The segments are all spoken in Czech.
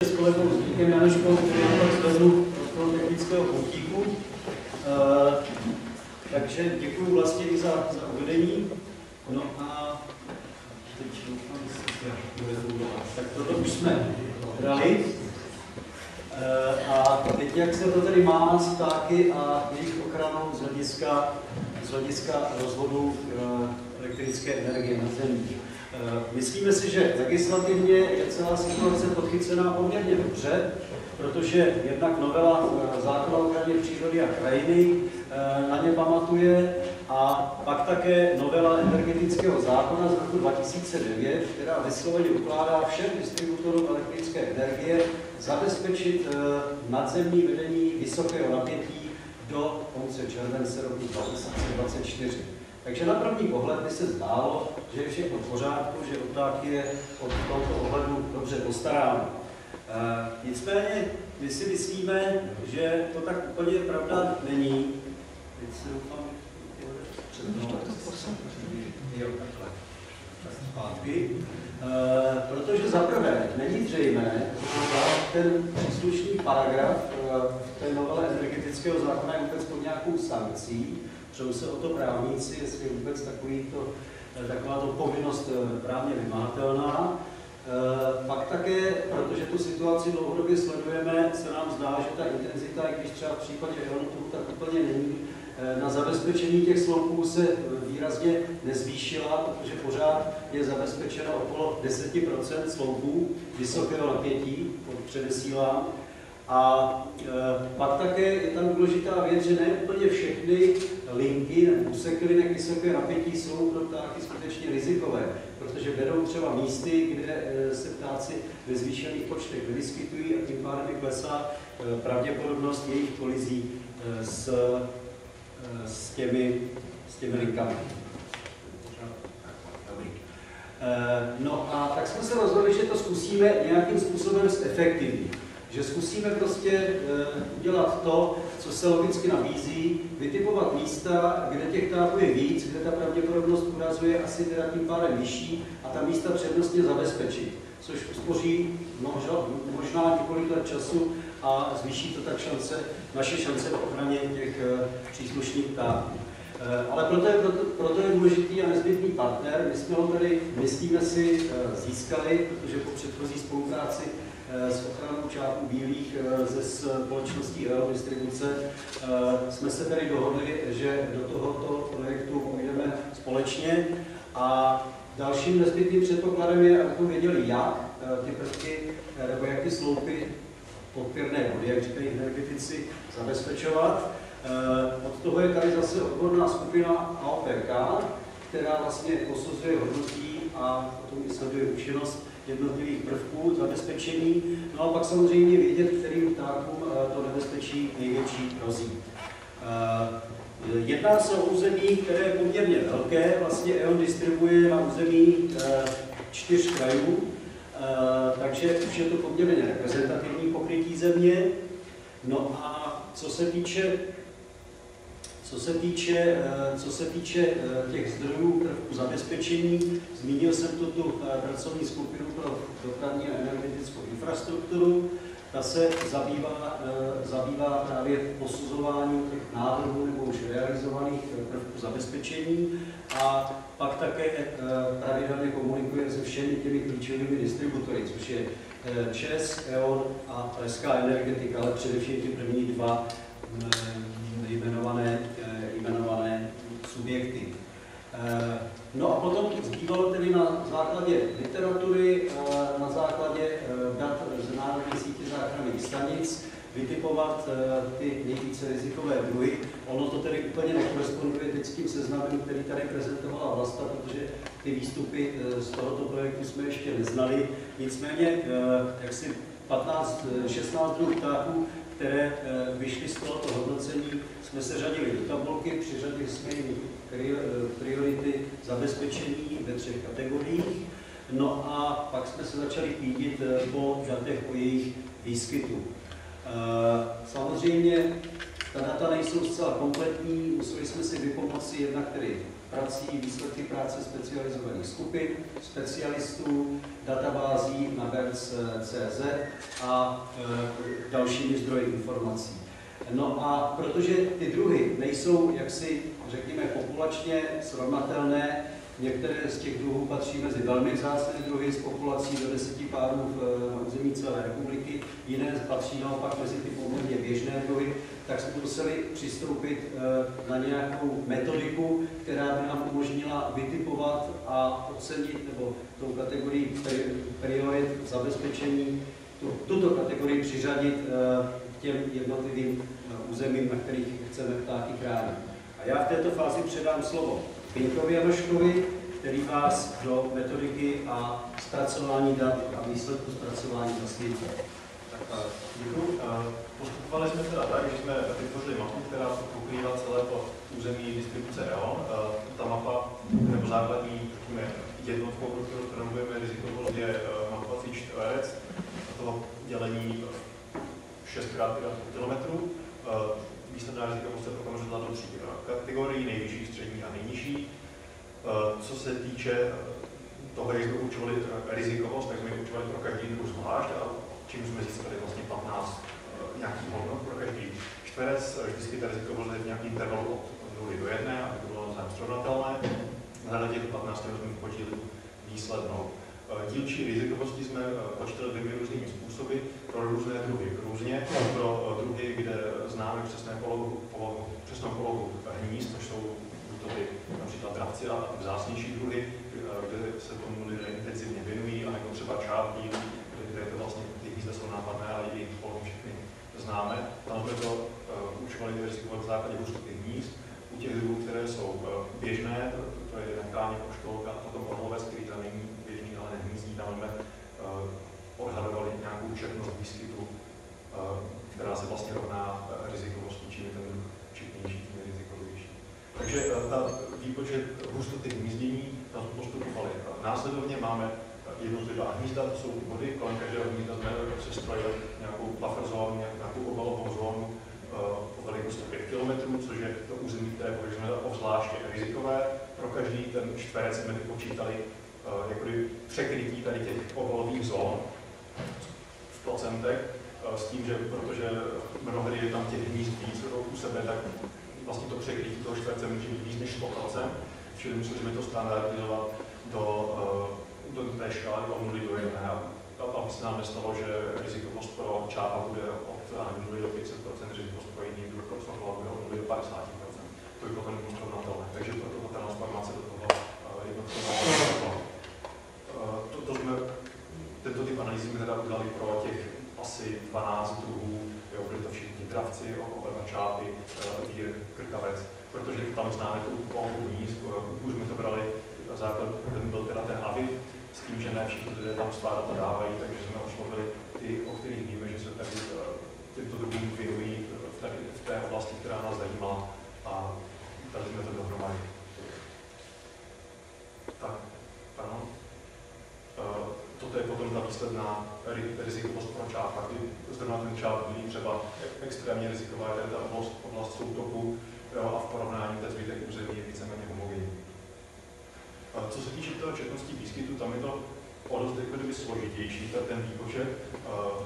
S kolegou Zbyňkem Janeškou, který je pak zvednu od technického puntíku. Takže děkuji vlastně i za uvedení. No a teď doufám, tak toto už jsme dali. A teď jak se to tady má s ptáky a jejich ochranou z hlediska rozvodu elektrické energie na Zemi. Myslíme si, že legislativně je celá situace podchycená poměrně dobře, protože jednak novela zákona o ochraně přírody a krajiny na ně pamatuje a pak také novela energetického zákona z roku 2009, která vysloveně ukládá všem distributorům elektrické energie zabezpečit nadzemní vedení vysokého napětí do konce července roku 2024. Takže na první pohled by se zdálo, že je všechno v pořádku, že o ptáky je od tohoto ohledu dobře postaráno. Nicméně my si myslíme, že to tak úplně pravda není. Teď se doufám, protože za prvé není zřejmé, že ten příslušný paragraf v té novele energetického zákona je vůbec pod nějakou sankcí. Přou se o to právníci, jestli je vůbec takováto povinnost právně vymahatelná. Pak také, protože tu situaci dlouhodobě sledujeme, se nám zdá, že ta intenzita, i když třeba v případě EONu tak úplně není, na zabezpečení těch sloupů se výrazně nezvýšila, protože pořád je zabezpečeno okolo 10% sloupů vysokého napětí, předesílám. A pak také je tam důležitá věc, že ne úplně všechny linky nebo úseky linek vysoké napětí jsou pro ptáky skutečně rizikové, protože vedou třeba místy, kde se ptáci ve zvýšených počtech nevyskytují a tím pádem klesá pravděpodobnost jejich kolizí s těmi linkami. No a tak jsme se rozhodli, že to zkusíme nějakým způsobem zefektivnit. Že zkusíme prostě udělat to, co se logicky nabízí, vytipovat místa, kde těch ptáků je víc, kde ta pravděpodobnost úrazu je asi teda tím pádem vyšší a ta místa přednostně zabezpečit, což uspoří možná několik let času a zvýší to tak naše šance v ochraně těch příslušných ptáků. Ale proto je důležitý a nezbytný partner. My jsme ho tady, myslíme si, získali, protože po předchozí spolupráci s ochranou čáků bílých ze společností EO Distribuce jsme se tedy dohodli, že do tohoto projektu půjdeme společně a dalším nezbytným předpokladem je, abychom věděli, jak ty prvky nebo jak ty sloupy podpěrné vody, jak říkají energetici, zabezpečovat. Od toho je tady zase odborná skupina AOPK, která vlastně posuzuje hodnotí a potom i sleduje účinnost jednotlivých prvků zabezpečení. No a pak samozřejmě vědět, kterým ptákům to nebezpečí největší hrozí. Jedná se o území, které je poměrně velké. Vlastně EON distribuje na území 4 krajů, takže už je to poměrně reprezentativní pokrytí země. No a co se týče těch zdrojů prvků zabezpečení, zmínil jsem tu pracovní skupinu pro dopravní a energetickou infrastrukturu. Ta se zabývá právě posuzováním těch návrhů nebo už realizovaných prvků zabezpečení a pak také pravidelně komunikuje se všemi těmi klíčovými distributory, což je ČEZ, EON a Leská energetika, ale především ty první dva jmenované subjekty. No a potom zbývalo tedy na základě literatury, na základě dat z Národní sítě záchranných stanic vytipovat ty nejvíce rizikové druhy. Ono to tedy úplně nekoresponduje teď s tím seznamem, který tady prezentovala Vlasta, protože ty výstupy z tohoto projektu jsme ještě neznali. Nicméně, jaksi 16 druhů ptáků, které vyšly z tohoto hodnocení, jsme se řadili do tabulky, přiřadili jsme jim priority zabezpečení ve 3 kategoriích. No a pak jsme se začali pídit po datech o jejich výskytu. Samozřejmě ta data nejsou zcela kompletní, museli jsme si vypomoci jednak tedy prací, výsledky práce specializovaných skupin, specialistů, databází na BERC.cz a dalšími zdroji informací. No a protože ty druhy nejsou jaksi, řekněme, populačně srovnatelné, některé z těch druhů patří mezi velmi vzácné druhy s populací do 10 párů na území celé republiky, jiné patří naopak mezi ty poměrně běžné druhy, tak jsme museli přistoupit na nějakou metodiku, která by nám umožnila vytipovat a ocenit, nebo tou kategorii priorit zabezpečení, tuto kategorii přiřadit k těm jednotlivým územím, na kterých chceme ptáky chránit. A já v této fázi předám slovo Zbyňkovi Janoškovi, který vás do metodiky a zpracování dat a výsledku zpracování zasvětí. Děkuji. Postupovali jsme teda tak, že jsme vytvořili mapu, která pokrývá celé to území distribuce EON. Ta mapa, nebo základní jednotkou, pro kterou stanovujeme rizikovost, je mapovací čtverec, toho dělení 6x kilometrů. Výsledná rizikovost se potom rozdělila do 3 kategorií, nejvyšší, střední a nejnižší. Co se týče toho, jak jsme určovali rizikovost, tak jsme ji určovali pro každý druh zvlášť, a čím jsme získali vlastně 15 nějakých hodnot pro každý čtverec. Vždycky ta rizikovost je v nějakém intervalu od 0 do 1, aby to bylo navzájem srovnatelné. Na těch 15 jsme počítali výslednou. Dílčí rizikovosti jsme počítali 2 různými způsoby pro různé druhy. Různě pro druhy, kde známe přesnou polohu hnízd, což jsou například dravci a vzácnější druhy, kde se tomu lidé intenzivně věnují, anebo třeba čárky, kde to vlastně ty hnízda jsou nápadné, ale i jejich polohu všechny známe. Tam jsme to učovali rizikovat v základě hustoty hnízd. U těch druhů, které jsou běžné, to je nekláně poštolka, potom orlovec, který tam není běžný, ale nehnízdí, tam jsme odhadovali nějakou četnost výskytu, která se vlastně rovná rizikovosti, čím je ten četnější, tím je rizikovější. Takže ta výpočet hustoty hnízdění tam postupovali. Následovně máme jednotlivá hnízda, to jsou body, kolem každého hnízda jsme sestrojili nějakou buffer zónu, nějakou obalovou zónu o velikosti 5 km, což je to území, které považujeme za obzvláště rizikové. Pro každý ten čtverec jsme vypočítali jakoby překrytí tady těch obalových zón v procentech, s tím, že protože mnohdy je tam těch hnízd víc u sebe, tak vlastně to překrytí toho čtverce může být víc než 100%, čili musíme to standardizovat do té škály od 0 do 1, aby se nám nestalo, že rizikovost pro čápa bude od 0 do 500%, rizikovost pro jiný druh protokola bude od 0 do 50%. To je potom nekontrolovatelné. Takže proto ta transformace do toho jednotlivého. Tento typ analýzy jsme teda udělali pro těch asi 12 druhů, byli to všichni dravci, okoverna čápy, vír, krkavec, protože tam známe tu polohu hnízd, už jsme to brali základ, ten byl teda ten avid, s tím, že ne všichni lidé tam svá data dávají, takže jsme oslovili ty, o kterých víme, že se tady tyto druhům věnují v té oblasti, která nás zajímala, a dali jsme to dohromady. Tak, pardon. Toto je potom ta výsledná rizikovost pro čápa, kdy zrovna ten čáp byl třeba extrémně riziková, je ta oblast soutoku a v porovnání ten zbytek území je víceméně homogenní. Co se týče toho četnosti výskytu, tam je to o dost složitější, ten výpočet.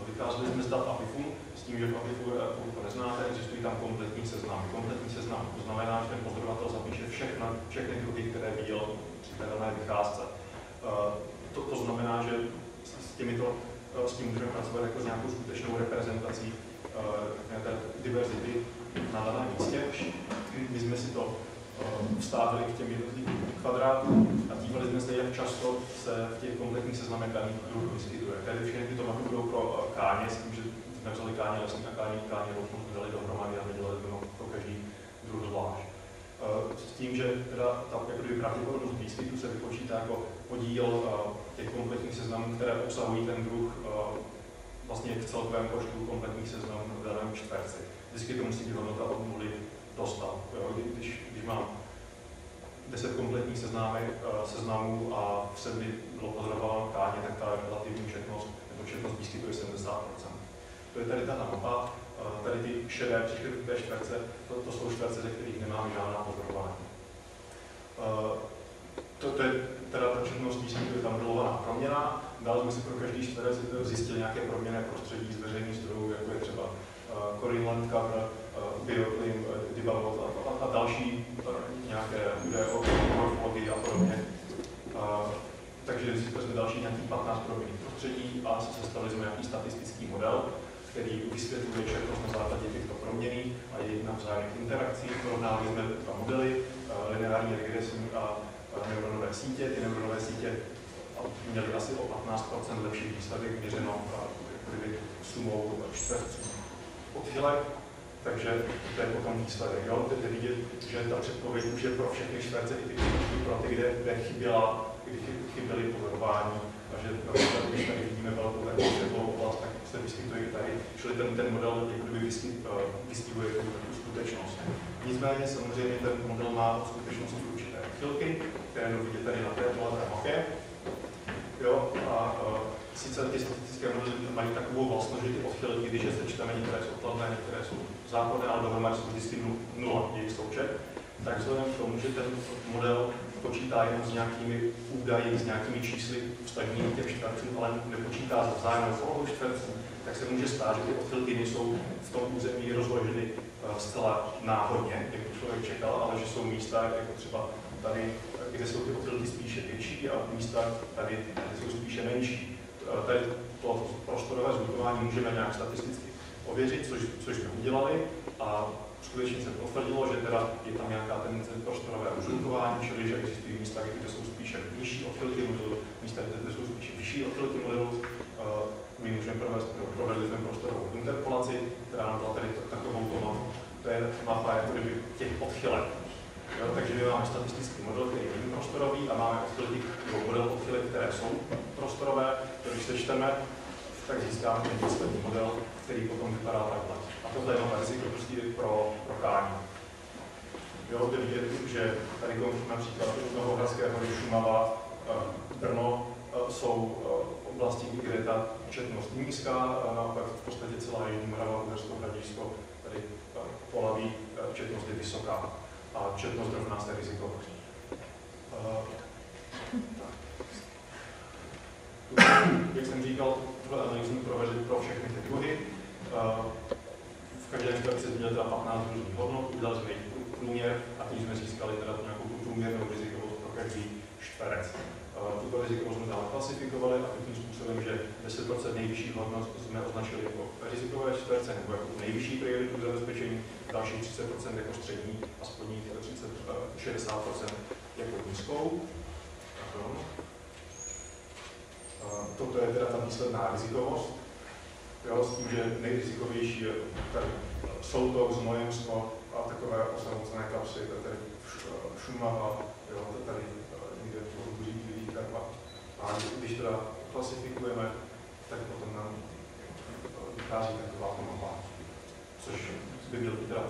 Vycházeli jsme z dat APIFu, s tím, že v APIFu, pokud to neznáte, existují tam kompletní seznam. Kompletní seznam, to znamená, že ten pozorovatel zapíše všechny druhy, které viděl při té dané vycházce. To znamená, že s tím můžeme pracovat jako s nějakou skutečnou reprezentací té diverzity na daném místě. My jsme si to vstávili k těm jednotlivým kvadrátům a dívali jsme se, jak často se v těch kompletních seznamech daných druhů vyskytuje. Tady všechny tyto mapy budou pro káně, s tím, že jsme vzali káně lesní a káně rovnou dali dohromady a vydělali jsme pro každý druh zvlášť. S tím, že teda ta pravděpodobnost výskytu se vypočítá jako podíl těch kompletních seznamů, které obsahují ten druh vlastně v celkovém počtu kompletních seznamů v daném čtverci. Vždycky to musí být hodnota od 0 do 100. Když mám 10 kompletních seznamů a v 7 bylo pozorováno káně, tak ta relativní četnost nebo četnost výskytu je 70%. To je tady ta mapa. Tady ty šedé přišly do té čtverce, to jsou čtverce, ze kterých nemáme žádná pozorování. To je teda ta četnost výsledku, je tam modelovaná proměna. Dále jsme si pro každý čtverec zjistili nějaké proměnné prostředí z veřejných zdrojů, jako je třeba Correlland Cover, Bioclim, Develop a další nějaké údaje o morfologii a podobně. Takže zjistili jsme další nějakých 15 proměnných prostředí a sestavili jsme nějaký statistický model, který vysvětluje četnost na základě těchto proměnných a jejich navzájemných interakcí. Porovnali jsme dva modely, lineární regresní a neuronové sítě. Ty neuronové sítě měly asi o 15% lepší výsledek měřeno sumou čtverců odchylek, takže to je potom výsledek. Jde vidět, že ta předpověď už je pro všechny čtverce i ty pro ty, kde chyběly pozorování a že například, když tady vidíme velkou takovou světlou oblast, tak se vyskytuje i tady, čili ten model vystihuje tu skutečnost. Nicméně samozřejmě ten model má skutečnost určité odchylky, které vidět tady na této mapě. Jo, a sice ty statistické modely mají takovou vlastnost, že ty odchylky, když je sečteme, některé jsou kladné, některé jsou zákonné, ale dohromady jsou vždycky nula jejich součet, tak vzhledem k tomu, že ten model počítá jenom s nějakými údaji, s nějakými čísly vztažnými k těm čtvercům, ale nepočítá s vzájemnou polohou čtverců, tak se může stát, že ty odchylky nejsou v tom území rozloženy zcela náhodně, jak to člověk čekal, ale že jsou místa, jako třeba tady, kde jsou ty odchylky spíše větší a místa tady, kde jsou spíše menší. Tady to prostorové zvukování můžeme nějak statisticky ověřit, což jsme udělali a skutečně se potvrdilo, že teda je tam nějaká tendence prostorové zvukování, čili že existují místa, kde jsou spíše nižší odchylky modelu, místa, kde jsou spíše vyšší odchylky modelu. My můžeme provedli jsme prostorovou interpolaci, která nám dala tady takovou mapu. To je mapa jako kdyby těch odchylek. Jo, takže my máme statistický model, který není prostorový a máme odchylky, model odchylek, které jsou prostorové. Když sečteme, tak získáme ten výsledný model, který potom vypadá takhle. A tohle je nové riziko prostě pro prokání. Jo, jde vidět, že tady například Novohradské hory, Šumava, Brno jsou oblasti, kde je ta četnost nízká, naopak v podstatě celá Jižní Morava, Uhersko Hradišťsko, tady Polaví, četnost je vysoká. A četnost rovná se riziko. Jak jsem říkal, tuhle analýzu provedli pro všechny ty druhy. V každém čtverci jsme měli teda 15 různých hodnot, udělali jsme jejich průměr a tím jsme získali teda nějakou průměrnou rizikovost pro každý čtverec. Tuto rizikovost jsme dále klasifikovali a tím způsobem, že 10% nejvyšších hodnot jsme označili jako rizikové čtverce nebo jako nejvyšší prioritu zabezpečení, dalších 30% jako střední a spodních 60% jako nízkou. Toto je teda ta výsledná rizikovost. Jo, s tím, že nejrizikovější je tady Soutok, Znojemsko a takové osamocené kapsy, tady Šumava, jo, tady někde v Podbuří, Karpat. A když teda klasifikujeme, tak potom nám vychází taková mapa, což by měl být teda